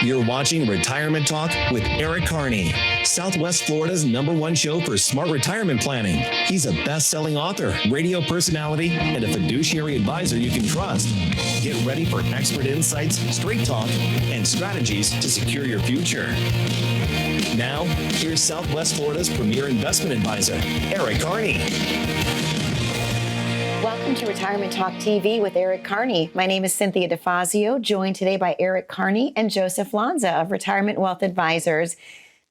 You're watching Retirement Talk with Eric Kearney, Southwest Florida's #1 show for smart retirement planning. He's a best-selling author, radio personality, and a fiduciary advisor you can trust. Get ready for expert insights, straight talk, and strategies to secure your future. Now, here's Southwest Florida's premier investment advisor, Eric Kearney. Welcome to Retirement Talk TV with Eric Kearney. My name is Cynthia DeFazio, joined today by Eric Kearney and Joseph Lanza of Retirement Wealth Advisors.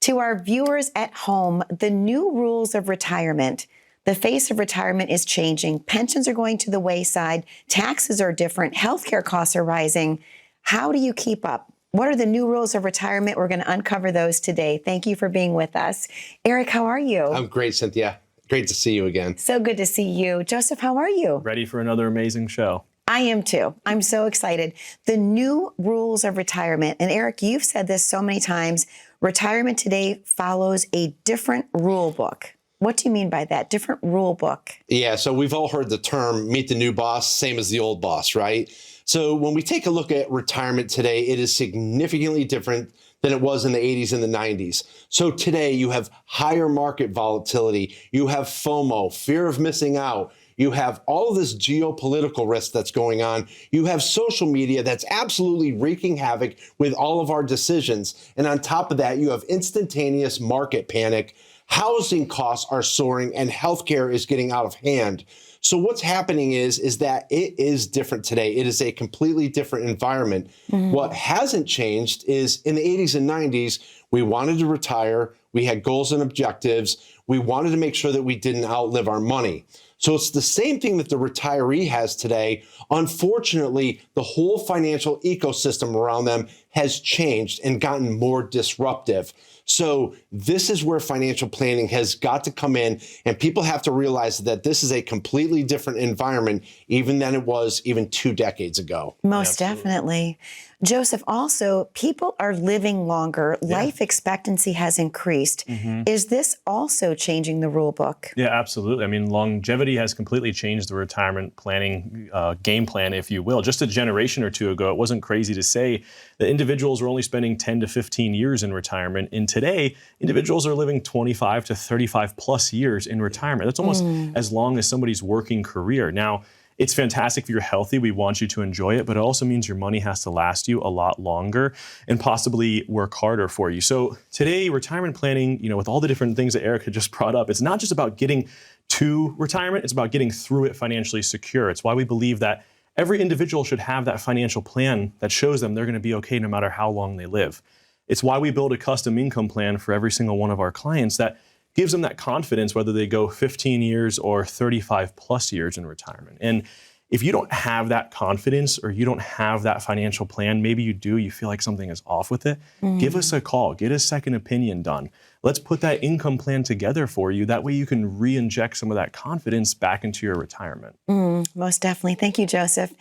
To our viewers at home, the new rules of retirement. The face of retirement is changing. Pensions are going to the wayside. Taxes are different. Healthcare costs are rising. How do you keep up? What are the new rules of retirement? We're going to uncover those today. Thank you for being with us. Eric, how are you? I'm great, Cynthia. Great to see you again. So good to see you. Joseph, how are you? Ready for another amazing show. I am too. I'm so excited. The new rules of retirement. And Eric, you've said this so many times. Retirement today follows a different rule book. What do you mean by that? Different rule book? Yeah, so we've all heard the term meet the new boss, same as the old boss, right? So when we take a look at retirement today, it is significantly different than it was in the 80s and the 90s. So today you have higher market volatility, you have FOMO, fear of missing out, you have all of this geopolitical risk that's going on, you have social media that's absolutely wreaking havoc with all of our decisions. And on top of that, you have instantaneous market panic, housing costs are soaring, and healthcare is getting out of hand. So what's happening is that it is different today. It is a completely different environment. Mm-hmm. What hasn't changed is in the 80s and 90s, we wanted to retire. We had goals and objectives. We wanted to make sure that we didn't outlive our money. So it's the same thing that the retiree has today. Unfortunately, the whole financial ecosystem around them has changed and gotten more disruptive. So this is where financial planning has got to come in, and people have to realize that this is a completely different environment even than it was even 2 decades ago. Most definitely. Joseph, also, people are living longer. Yeah. Life expectancy has increased. Mm-hmm. Is this also changing the rule book? Yeah, absolutely. I mean, longevity has completely changed the retirement planning game plan, if you will. Just a generation or two ago, it wasn't crazy to say that individuals were only spending 10 to 15 years in retirement. And today, individuals are living 25 to 35 plus years in retirement. That's almost as long as somebody's working career. Now, it's fantastic if you're healthy. We want you to enjoy it, but it also means your money has to last you a lot longer and possibly work harder for you. So today, retirement planning, with all the different things that Eric had just brought up, it's not just about getting to retirement, it's about getting through it financially secure. It's why we believe that every individual should have that financial plan that shows them they're going to be okay no matter how long they live. It's why we build a custom income plan for every single one of our clients that gives them that confidence whether they go 15 years or 35 plus years in retirement. And if you don't have that confidence or you don't have that financial plan, maybe you do, you feel like something is off with it, give us a call, get a second opinion done. Let's put that income plan together for you. That way you can re-inject some of that confidence back into your retirement. Most definitely. Thank you, Joseph.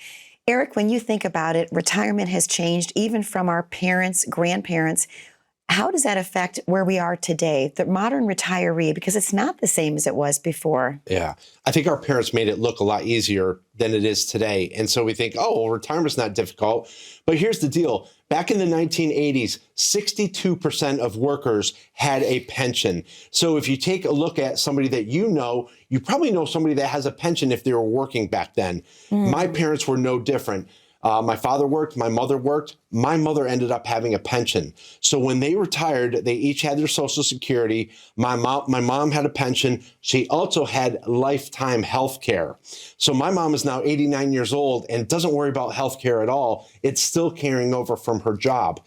Eric, when you think about it, retirement has changed even from our parents, grandparents. How does that affect where we are today, the modern retiree? Because it's not the same as it was before. Yeah. I think our parents made it look a lot easier than it is today. And so we think, oh, well, retirement's not difficult. But here's the deal. Back in the 1980s, 62% of workers had a pension. So if you take a look at somebody that you probably know somebody that has a pension if they were working back then. My parents were no different. My father worked, my mother worked. My mother ended up having a pension. So when they retired, they each had their Social Security. My mom had a pension. She also had lifetime health care. So my mom is now 89 years old and doesn't worry about health care at all. It's still carrying over from her job.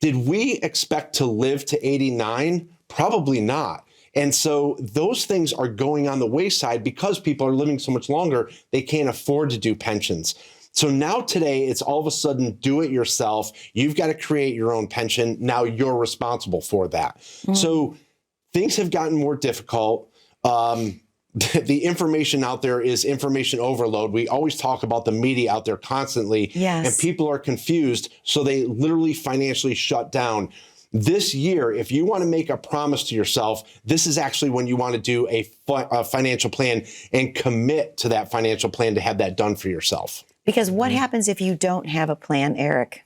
Did we expect to live to 89? Probably not. And so those things are going on the wayside because people are living so much longer, they can't afford to do pensions. So now today, it's all of a sudden do it yourself. You've got to create your own pension. Now you're responsible for that. So things have gotten more difficult. The information out there is information overload. We always talk about the media out there constantly, and people are confused. So they literally financially shut down. This year, if you want to make a promise to yourself, this is actually when you want to do a financial plan and commit to that financial plan to have that done for yourself. Because what happens if you don't have a plan, Eric?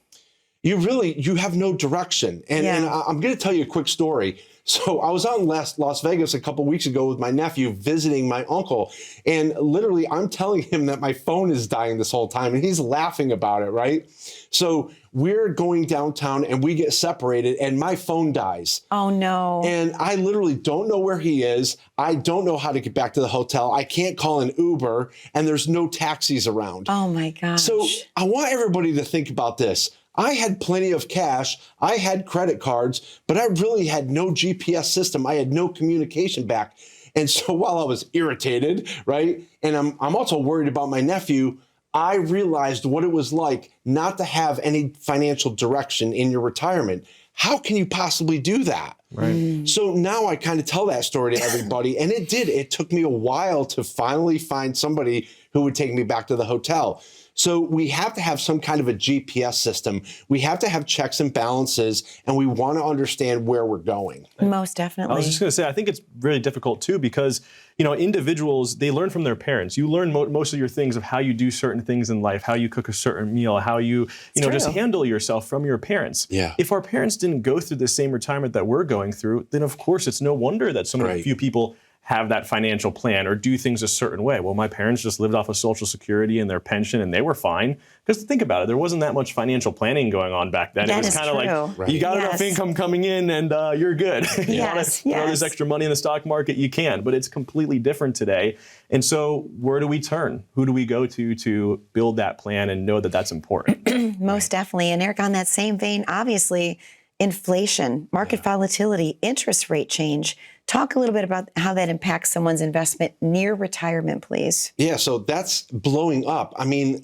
you have no direction. And I'm going to tell you a quick story. So I was out in Las Vegas a couple weeks ago with my nephew visiting my uncle. And literally, I'm telling him that my phone is dying this whole time. And he's laughing about it, right? So we're going downtown and we get separated and my phone dies. Oh, no. And I literally don't know where he is. I don't know how to get back to the hotel. I can't call an Uber and there's no taxis around. Oh, my gosh. So I want everybody to think about this. I had plenty of cash. I had credit cards, but I really had no GPS system. I had no communication back. And so while I was irritated, right, and I'm also worried about my nephew, I realized what it was like not to have any financial direction in your retirement. How can you possibly do that? Right. So now I kind of tell that story to everybody, and it did. It took me a while to finally find somebody who would take me back to the hotel. So we have to have some kind of a GPS system. We have to have checks and balances, and we want to understand where we're going. Most definitely. I was just going to say, I think it's really difficult too because, individuals, they learn from their parents. You learn most of your things of how you do certain things in life, how you cook a certain meal, how you just handle yourself from your parents. Yeah. If our parents didn't go through the same retirement that we're going through, then of course it's no wonder that so many few people have that financial plan or do things a certain way. Well, my parents just lived off of Social Security and their pension and they were fine. Because think about it, there wasn't that much financial planning going on back then. That it was kind of like, you got enough income coming in and you're good. You want to throw this extra money in the stock market, you can. But it's completely different today. And so where do we turn? Who do we go to build that plan and know that that's important? Most definitely. And Eric, on that same vein, obviously, inflation, market volatility, interest rate change. Talk a little bit about how that impacts someone's investment near retirement, please. Yeah, so that's blowing up. I mean,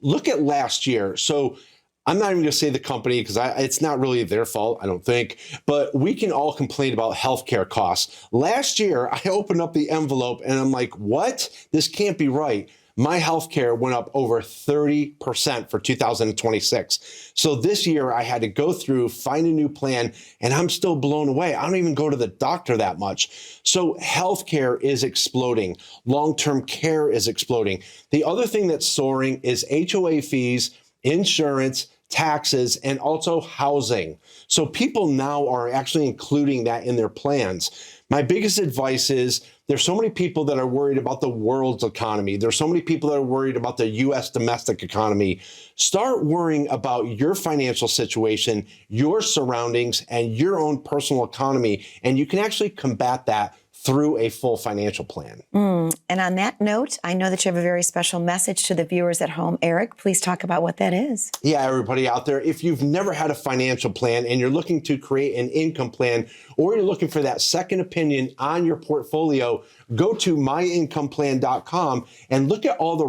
look at last year. So I'm not even going to say the company because it's not really their fault, I don't think. But we can all complain about healthcare costs. Last year, I opened up the envelope and I'm like, what? This can't be right. My healthcare went up over 30% for 2026. So this year I had to go through, find a new plan, and I'm still blown away. I don't even go to the doctor that much. So healthcare is exploding. Long-term care is exploding. The other thing that's soaring is HOA fees, insurance, taxes, and also housing. So people now are actually including that in their plans. My biggest advice is there's so many people that are worried about the world's economy. There's so many people that are worried about the U.S. domestic economy. Start worrying about your financial situation, your surroundings, and your own personal economy. And you can actually combat that through a full financial plan. And on that note, I know that you have a very special message to the viewers at home. Eric, please talk about what that is. Yeah, everybody out there, if you've never had a financial plan and you're looking to create an income plan, or you're looking for that second opinion on your portfolio, go to myincomeplan.com and look at all the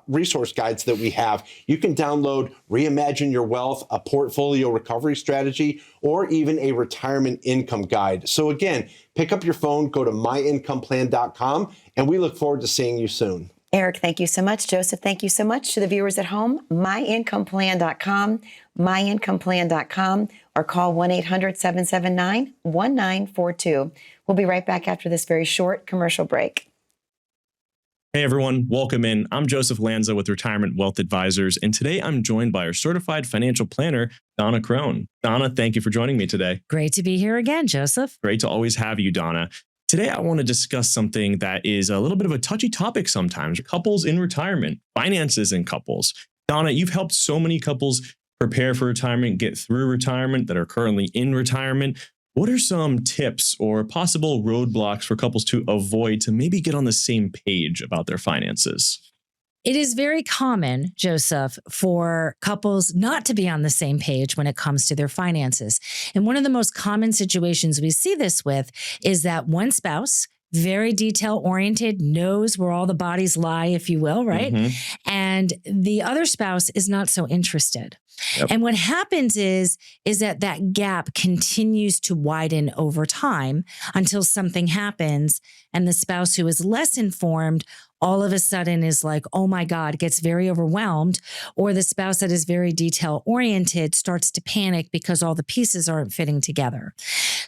resource guides that we have. You can download Reimagine Your Wealth, a portfolio recovery strategy, or even a retirement income guide. So again, pick up your phone, go to myincomeplan.com, and we look forward to seeing you soon. Eric, thank you so much. Joseph, thank you so much. To the viewers at home, myincomeplan.com, myincomeplan.com, or call 1-800-779-1942. We'll be right back after this very short commercial break. Hey everyone, welcome in. I'm Joseph Lanza with Retirement Wealth Advisors, and today I'm joined by our certified financial planner, Donna Krohn. Donna, thank you for joining me today. Great to be here again, Joseph. Great to always have you, Donna. Today, I want to discuss something that is a little bit of a touchy topic sometimes, couples in retirement, finances in couples. Donna, you've helped so many couples prepare for retirement, get through retirement that are currently in retirement. What are some tips or possible roadblocks for couples to avoid to maybe get on the same page about their finances? It is very common, Joseph, for couples not to be on the same page when it comes to their finances. And one of the most common situations we see this with is that one spouse, very detail-oriented, knows where all the bodies lie, if you will, right? Mm-hmm. And the other spouse is not so interested. Yep. And what happens is that gap continues to widen over time until something happens and the spouse who is less informed all of a sudden is like, oh my God, gets very overwhelmed, or the spouse that is very detail oriented starts to panic because all the pieces aren't fitting together.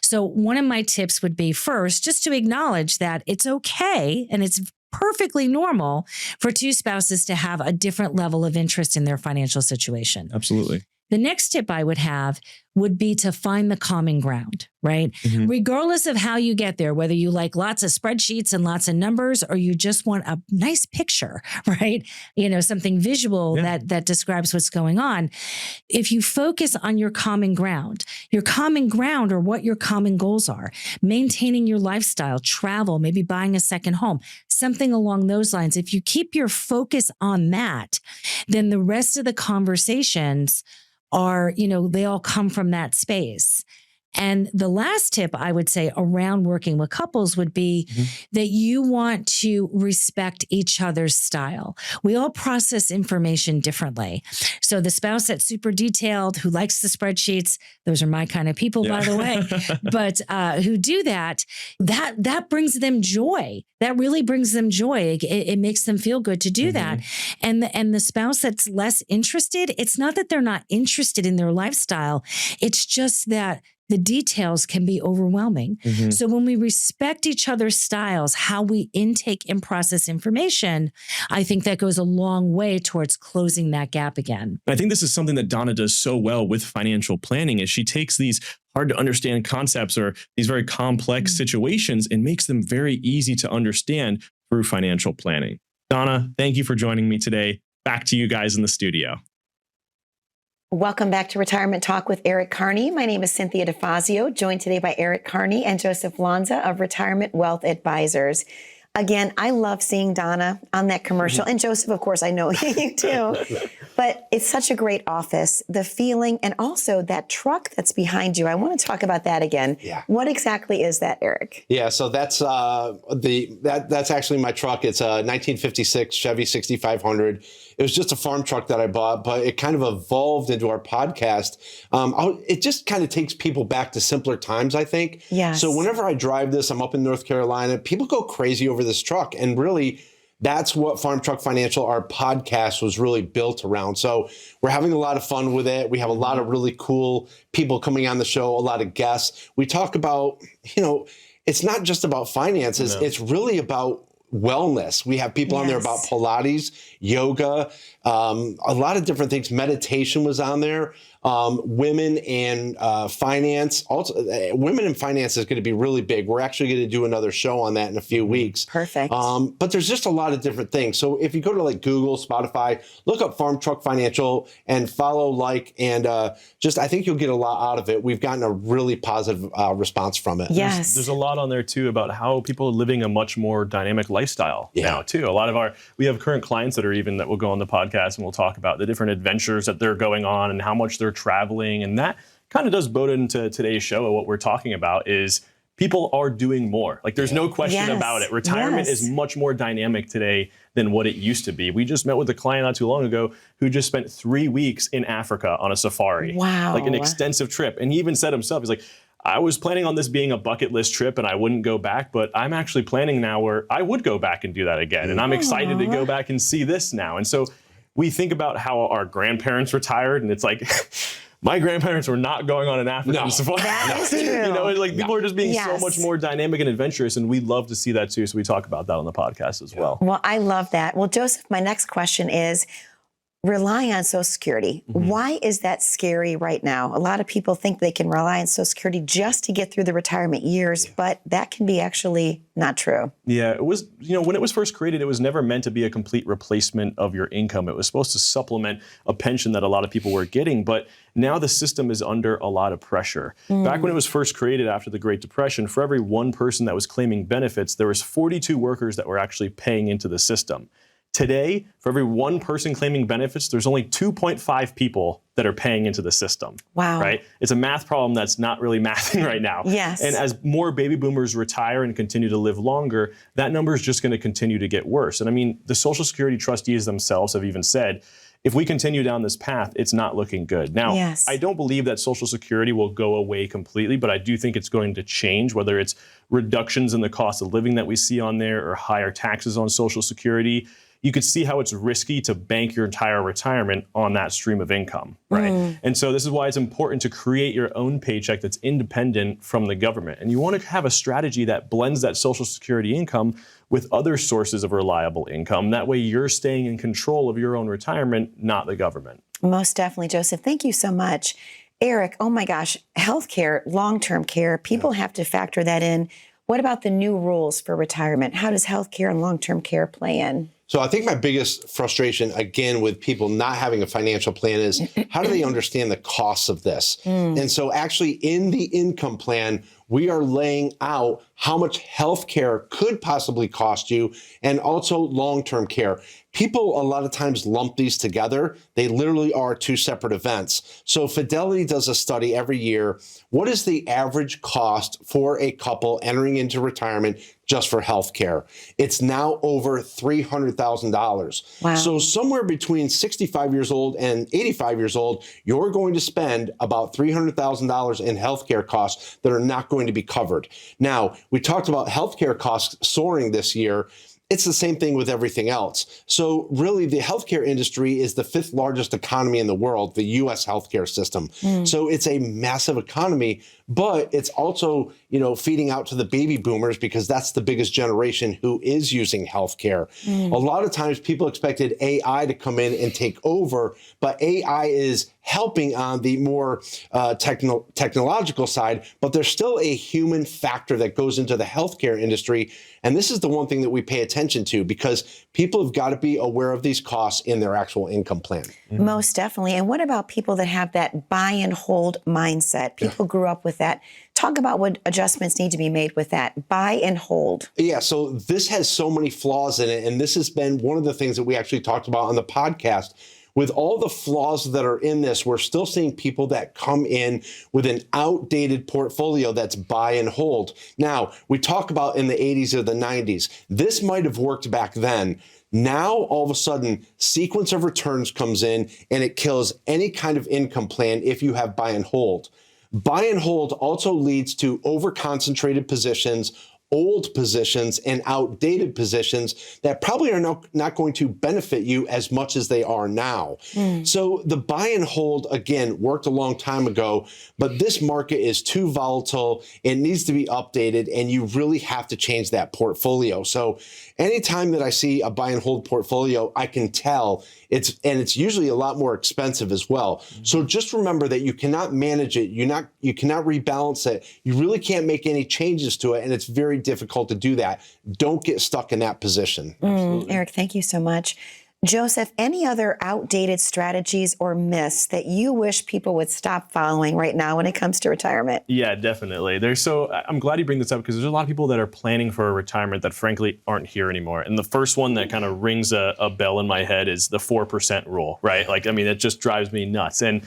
So one of my tips would be first, just to acknowledge that it's okay and it's perfectly normal for two spouses to have a different level of interest in their financial situation. Absolutely. The next tip I would have would be to find the common ground, right? Regardless of how you get there, whether you like lots of spreadsheets and lots of numbers, or you just want a nice picture, right? Something visual that describes what's going on. If you focus on your common ground or what your common goals are, maintaining your lifestyle, travel, maybe buying a second home, something along those lines. If you keep your focus on that, then the rest of the conversations are, they all come from that space. And the last tip I would say around working with couples would be that you want to respect each other's style. We all process information differently. So the spouse that's super detailed, who likes the spreadsheets, those are my kind of people, by the way, but who do that brings them joy. That really brings them joy. It makes them feel good to do that. And the spouse that's less interested, it's not that they're not interested in their lifestyle. It's just that the details can be overwhelming. So when we respect each other's styles, how we intake and process information, I think that goes a long way towards closing that gap again. I think this is something that Donna does so well with financial planning is she takes these hard to understand concepts or these very complex situations and makes them very easy to understand through financial planning. Donna, thank you for joining me today. Back to you guys in the studio. Welcome back to Retirement Talk with Eric Kearney. My name is Cynthia DeFazio, joined today by Eric Kearney and Joseph Lanza of Retirement Wealth Advisors. Again, I love seeing Donna on that commercial. And Joseph, of course, I know you too. But it's such a great office, the feeling, and also that truck that's behind you. I want to talk about that again. Yeah. What exactly is that, Eric? Yeah, so that's that's actually my truck. It's a 1956 Chevy 6500. It was just a farm truck that I bought, but it kind of evolved into our podcast. It just kind of takes people back to simpler times, I think. Yes. So whenever I drive this, I'm up in North Carolina, people go crazy over this truck. And really, that's what Farm Truck Financial, our podcast, was really built around. So we're having a lot of fun with it. We have a lot of really cool people coming on the show, a lot of guests. We talk about, it's not just about finances. No. It's really about wellness. We have people on there about Pilates, yoga, a lot of different things. Meditation was on there. Women and finance. Also, women in finance is going to be really big. We're actually going to do another show on that in a few weeks. Perfect. But there's just a lot of different things. So if you go to like Google, Spotify, look up Farm Truck Financial and follow, and I think you'll get a lot out of it. We've gotten a really positive response from it. Yes. There's a lot on there too about how people are living a much more dynamic lifestyle now too. A lot of we have current clients that will go on the podcast and we'll talk about the different adventures that they're going on and how much they're traveling. And that kind of does bode into today's show. What we're talking about is people are doing more. Like there's no question about it. Retirement is much more dynamic today than what it used to be. We just met with a client not too long ago who just spent 3 weeks in Africa on a safari. Wow. Like an extensive trip. And he even said himself, he's like, I was planning on this being a bucket list trip and I wouldn't go back, but I'm actually planning now where I would go back and do that again. And I'm excited to go back and see this now. And so we think about how our grandparents retired, and it's like, my grandparents were not going on an African safari. That is true. People are just being so much more dynamic and adventurous, and we love to see that too. So we talk about that on the podcast as well. Well, I love that. Well, Joseph, my next question is, relying on Social Security. Why is that scary right now? A lot of people think they can rely on Social Security just to get through the retirement years, but that can be actually not true. Yeah, it was, when it was first created, it was never meant to be a complete replacement of your income. It was supposed to supplement a pension that a lot of people were getting, but now the system is under a lot of pressure. Back when it was first created after the Great Depression, for every one person that was claiming benefits, there was 42 workers that were actually paying into the system. Today, for every one person claiming benefits, there's only 2.5 people that are paying into the system. Wow. Right? It's a math problem that's not really mathing right now. Yes. And as more baby boomers retire and continue to live longer, that number is just going to continue to get worse. And I mean, the Social Security trustees themselves have even said, if we continue down this path, it's not looking good. Now, I don't believe that Social Security will go away completely, but I do think it's going to change, whether it's reductions in the cost of living that we see on there or higher taxes on Social Security. You could see how it's risky to bank your entire retirement on that stream of income, right? And so this is why it's important to create your own paycheck that's independent from the government. And you want to have a strategy that blends that Social Security income with other sources of reliable income. That way you're staying in control of your own retirement, not the government. Most definitely, Joseph. Thank you so much. Eric, oh my gosh, healthcare, long-term care, people have to factor that in. What about the new rules for retirement? How does healthcare and long-term care play in? So I think my biggest frustration, again, with people not having a financial plan is how do they understand the costs of this? And so actually in the income plan, we are laying out how much healthcare could possibly cost you and also long-term care. People a lot of times lump these together. They literally are two separate events. So Fidelity does a study every year. What is the average cost for a couple entering into retirement just for healthcare? It's now over $300,000. Wow. So somewhere between 65 years old and 85 years old, you're going to spend about $300,000 in healthcare costs that are not going to be covered. Now, we talked about healthcare costs soaring this year. It's the same thing with everything else. So really, the healthcare industry is the 5th largest economy in the world, the U.S. healthcare system. So it's a massive economy, but it's also, feeding out to the baby boomers because that's the biggest generation who is using healthcare. A lot of times people expected AI to come in and take over, but AI is helping on the more technological side, but there's still a human factor that goes into the healthcare industry. And this is the one thing that we pay attention to because people have got to be aware of these costs in their actual income plan. Most definitely. And what about people that have that buy and hold mindset? People grew up with that. Talk about what adjustments need to be made with that. Buy and hold. Yeah, so this has so many flaws in it. And this has been one of the things that we actually talked about on the podcast. With all the flaws that are in this, we're still seeing people that come in with an outdated portfolio that's buy and hold. Now, we talk about in the 80s or the 90s. This might have worked back then. Now, all of a sudden, sequence of returns comes in and it kills any kind of income plan if you have buy and hold. Buy and hold also leads to over-concentrated positions, old positions, and outdated positions that probably are not going to benefit you as much as they are now. So the buy and hold, again, worked a long time ago, but this market is too volatile. It needs to be updated, and you really have to change that portfolio. So anytime that I see a buy and hold portfolio, I can tell it's usually a lot more expensive as well. So just remember that you cannot manage it. You cannot rebalance it. You really can't make any changes to it. And it's very difficult to do that. Don't get stuck in that position. Eric, thank you so much. Joseph, any other outdated strategies or myths that you wish people would stop following right now when it comes to retirement? Yeah, definitely. I'm glad you bring this up because there's a lot of people that are planning for a retirement that frankly aren't here anymore. And the first one that kind of rings a bell in my head is the 4% rule, right? It just drives me nuts. And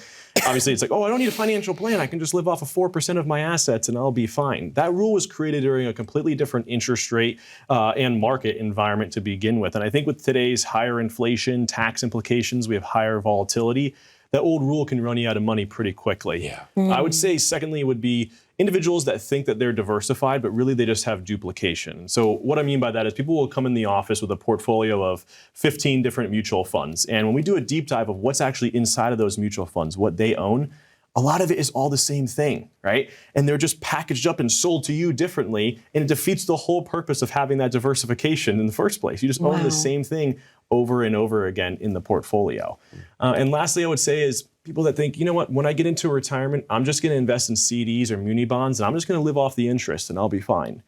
obviously it's like, I don't need a financial plan. I can just live off of 4% of my assets and I'll be fine. That rule was created during a completely different interest rate and market environment to begin with. And I think with today's higher inflation, tax implications, we have higher volatility. That old rule can run you out of money pretty quickly. Yeah. I would say secondly would be individuals that think that they're diversified, but really they just have duplication. So what I mean by that is people will come in the office with a portfolio of 15 different mutual funds. And when we do a deep dive of what's actually inside of those mutual funds, what they own, a lot of it is all the same thing, right? And they're just packaged up and sold to you differently, and it defeats the whole purpose of having that diversification in the first place. You just own the same thing over and over again in the portfolio. And lastly, I would say is people that think, you know what, when I get into retirement, I'm just going to invest in CDs or muni bonds, and I'm just going to live off the interest, and I'll be fine.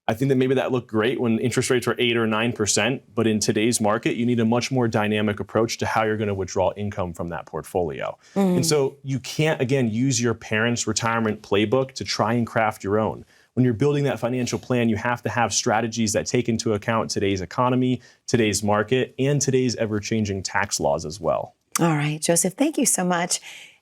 I think that maybe that looked great when interest rates were 8 or 9%, but in today's market, you need a much more dynamic approach to how you're going to withdraw income from that portfolio. And so you can't, again, use your parents' retirement playbook to try and craft your own. When you're building that financial plan, you have to have strategies that take into account today's economy, today's market, and today's ever-changing tax laws as well. All right, Joseph, thank you so much.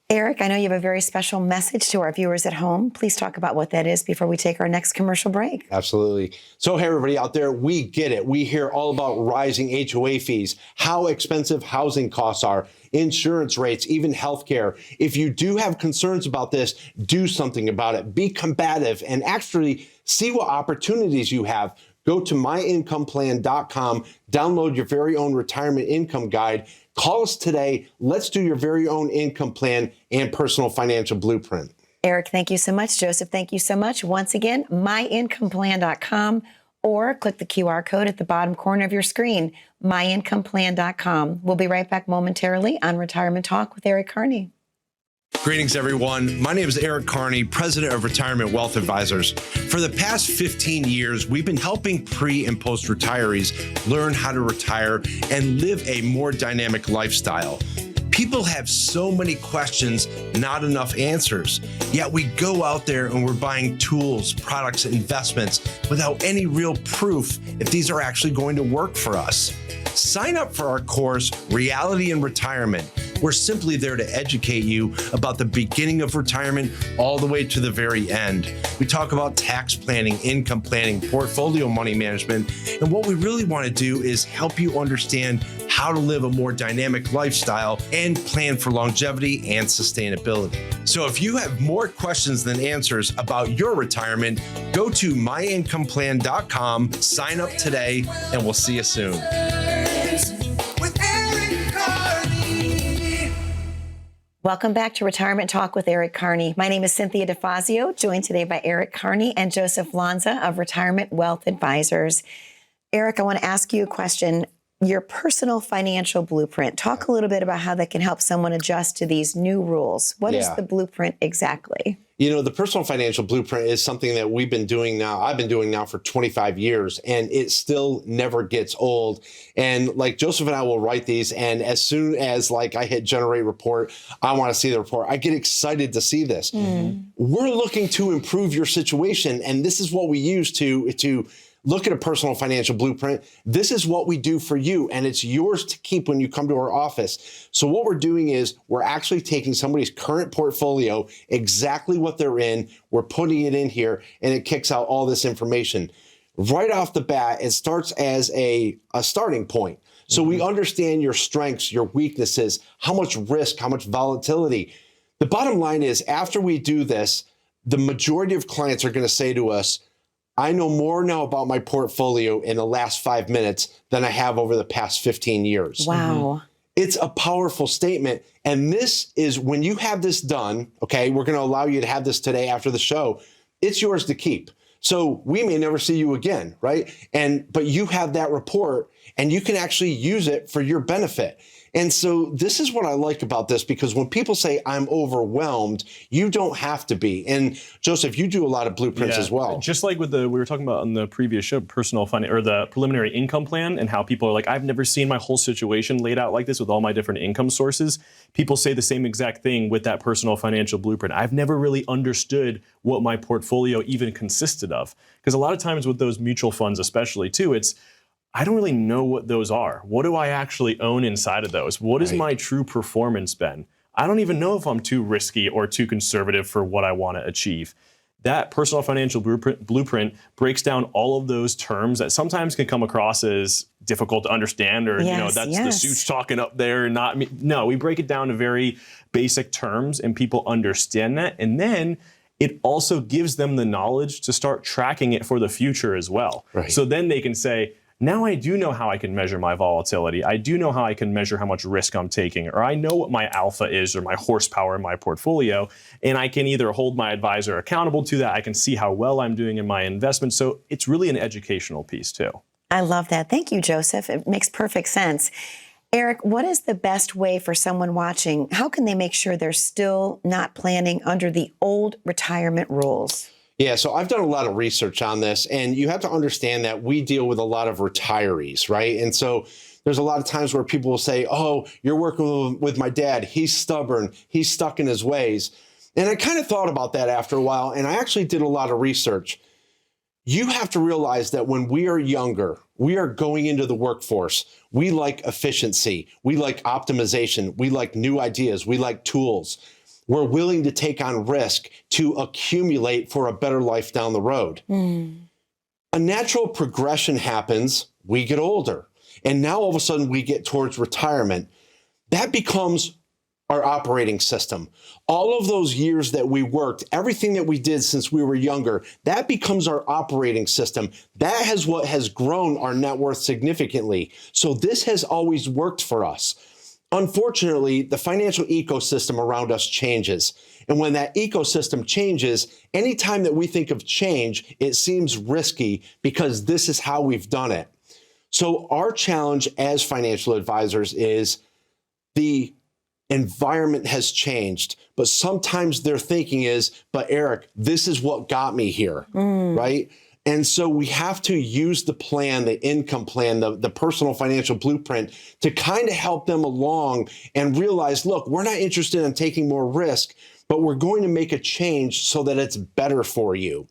Eric, I know you have a very special message to our viewers at home. Please talk about what that is before we take our next commercial break. Absolutely. So, hey, everybody out there, we get it. We hear all about rising HOA fees, how expensive housing costs are, insurance rates, even healthcare. If you do have concerns about this, do something about it. Be combative and actually see what opportunities you have. Go to myincomeplan.com, download your very own retirement income guide. Call us today. Let's do your very own income plan and personal financial blueprint. Eric, thank you so much. Joseph, thank you so much. Once again, myincomeplan.com or click the QR code at the bottom corner of your screen, myincomeplan.com. We'll be right back momentarily on Retirement Talk with Eric Kearney. Greetings, everyone. My name is Eric Kearney, president of Retirement Wealth Advisors. For the past 15 years, we've been helping pre- and post-retirees learn how to retire and live a more dynamic lifestyle. People have so many questions, not enough answers. Yet we go out there and we're buying tools, products, investments without any real proof if these are actually going to work for us. Sign up for our course, Reality in Retirement. We're simply there to educate you about the beginning of retirement all the way to the very end. We talk about tax planning, income planning, portfolio money management, and what we really want to do is help you understand how to live a more dynamic lifestyle and plan for longevity and sustainability. So if you have more questions than answers about your retirement, go to myincomeplan.com, sign up today, and we'll see you soon. Welcome back to Retirement Talk with Eric Kearney. My name is Cynthia DeFazio, joined today by Eric Kearney and Joseph Lanza of Retirement Wealth Advisors. Eric, I want to ask you a question. Your personal financial blueprint. Talk a little bit about how that can help someone adjust to these new rules. What is the blueprint exactly? You know, the personal financial blueprint is something that we've been doing now. I've been doing now for 25 years, and it still never gets old. And like Joseph and I will write these, and as soon as like I hit generate report, I want to see the report. I get excited to see this. We're looking to improve your situation, and this is what we use to look at a personal financial blueprint. This is what we do for you, and it's yours to keep when you come to our office. So what we're doing is we're actually taking somebody's current portfolio, exactly what they're in, we're putting it in here, and it kicks out all this information. Right off the bat, it starts as a starting point. So we understand your strengths, your weaknesses, how much risk, how much volatility. The bottom line is, after we do this, the majority of clients are going to say to us, I know more now about my portfolio in the last 5 minutes than I have over the past 15 years. Wow. It's a powerful statement. And this is when you have this done, okay, we're going to allow you to have this today after the show. It's yours to keep. So we may never see you again, right? But you have that report and you can actually use it for your benefit. And so this is what I like about this, because when people say I'm overwhelmed, you don't have to be. And Joseph, you do a lot of blueprints as well. Just like with we were talking about on the previous show, personal finance or the preliminary income plan, and how people are like, I've never seen my whole situation laid out like this with all my different income sources. People say the same exact thing with that personal financial blueprint. I've never really understood what my portfolio even consisted of. Because a lot of times with those mutual funds, especially too, I don't really know what those are. What do I actually own inside of those? What has my true performance been? I don't even know if I'm too risky or too conservative for what I want to achieve. That personal financial blueprint breaks down all of those terms that sometimes can come across as difficult to understand, or that's the suits talking up there and not me. No, we break it down to very basic terms and people understand that. And then it also gives them the knowledge to start tracking it for the future as well. Right. So then they can say, now I do know how I can measure my volatility. I do know how I can measure how much risk I'm taking, or I know what my alpha is or my horsepower in my portfolio, and I can either hold my advisor accountable to that. I can see how well I'm doing in my investment. So it's really an educational piece too. I love that. Thank you, Joseph. It makes perfect sense. Eric, what is the best way for someone watching? How can they make sure they're still not planning under the old retirement rules? Yeah, so I've done a lot of research on this, and you have to understand that we deal with a lot of retirees, right? And so there's a lot of times where people will say, oh, you're working with my dad. He's stubborn. He's stuck in his ways. And I kind of thought about that after a while, and I actually did a lot of research. You have to realize that when we are younger, we are going into the workforce. We like efficiency. We like optimization. We like new ideas. We like tools. We're willing to take on risk to accumulate for a better life down the road. A natural progression happens. We get older. And now all of a sudden we get towards retirement. That becomes our operating system. All of those years that we worked, everything that we did since we were younger, that becomes our operating system. That is what has grown our net worth significantly. So this has always worked for us. unfortunately, the financial ecosystem around us changes. And when that ecosystem changes, anytime that we think of change, it seems risky because this is how we've done it. So our challenge as financial advisors is the environment has changed, but sometimes their thinking is, but Eric, this is what got me here, right? And so we have to use the plan, the income plan, the personal financial blueprint to kind of help them along and realize, look, we're not interested in taking more risk, but we're going to make a change so that it's better for you.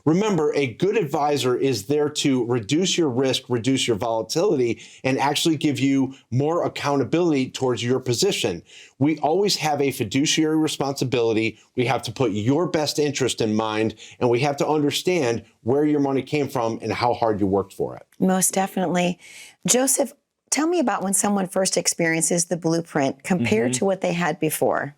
Remember, a good advisor is there to reduce your risk, reduce your volatility, and actually give you more accountability towards your position. We always have a fiduciary responsibility. We have to put your best interest in mind, and we have to understand where your money came from and how hard you worked for it. Most definitely. Joseph, tell me about when someone first experiences the blueprint compared to what they had before.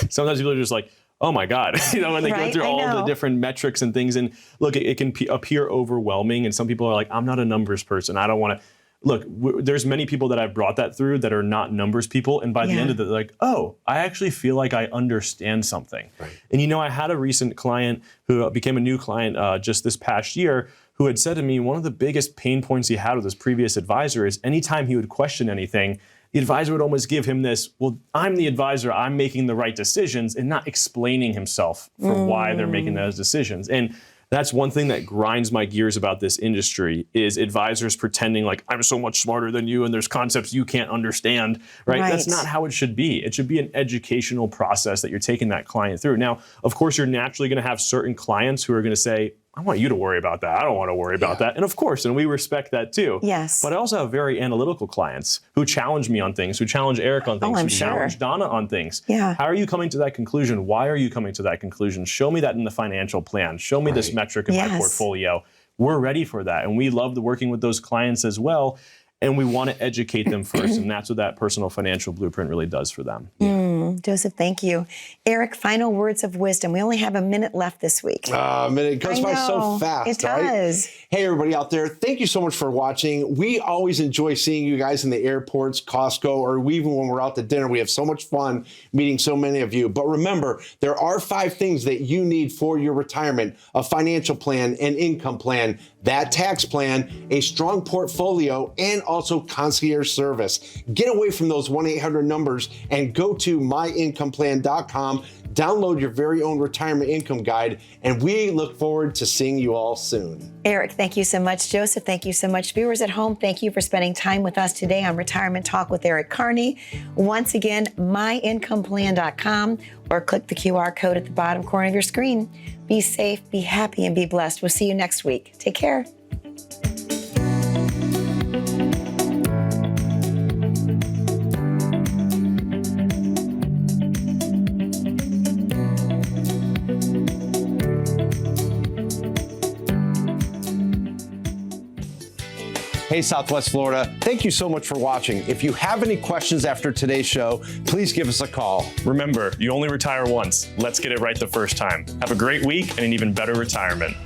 Sometimes people are just like, oh my God, when they go through all the different metrics and things. And look, it can appear overwhelming. And some people are like, I'm not a numbers person. I don't want to. Look, there's many people that I've brought that through that are not numbers people. And by the end of it, they're like, oh, I actually feel like I understand something. Right. And I had a recent client who became a new client just this past year who had said to me, one of the biggest pain points he had with his previous advisor is anytime he would question anything, the advisor would almost give him this, well, I'm the advisor, I'm making the right decisions, and not explaining himself for why they're making those decisions. And that's one thing that grinds my gears about this industry is advisors pretending like I'm so much smarter than you and there's concepts you can't understand, right? That's not how it should be. It should be an educational process that you're taking that client through. Now, of course, you're naturally going to have certain clients who are going to say, I want you to worry about that. I don't want to worry about that. And of course, and we respect that too. Yes. But I also have very analytical clients who challenge me on things, who challenge Eric on things, who challenge Donna on things. Yeah. How are you coming to that conclusion? Why are you coming to that conclusion? Show me that in the financial plan. Show me this metric in my portfolio. We're ready for that. And we love working with those clients as well. And we want to educate them first. And that's what that personal financial blueprint really does for them. Joseph, thank you. Eric, final words of wisdom. We only have a minute left this week. A minute. It goes by so fast. It does. Right? Hey, everybody out there. Thank you so much for watching. We always enjoy seeing you guys in the airports, Costco, or even when we're out to dinner. We have so much fun meeting so many of you. But remember, there are 5 things that you need for your retirement: a financial plan, an income plan, that tax plan, a strong portfolio, and also concierge service. Get away from those 1-800 numbers and go to myincomeplan.com. Download your very own retirement income guide, and we look forward to seeing you all soon. Eric, thank you so much. Joseph, thank you so much. Viewers at home, thank you for spending time with us today on Retirement Talk with Eric Kearney. Once again, myincomeplan.com, or click the QR code at the bottom corner of your screen. Be safe, be happy, and be blessed. We'll see you next week. Take care. Hey, Southwest Florida, thank you so much for watching. If you have any questions after today's show, please give us a call. Remember, you only retire once. Let's get it right the first time. Have a great week and an even better retirement.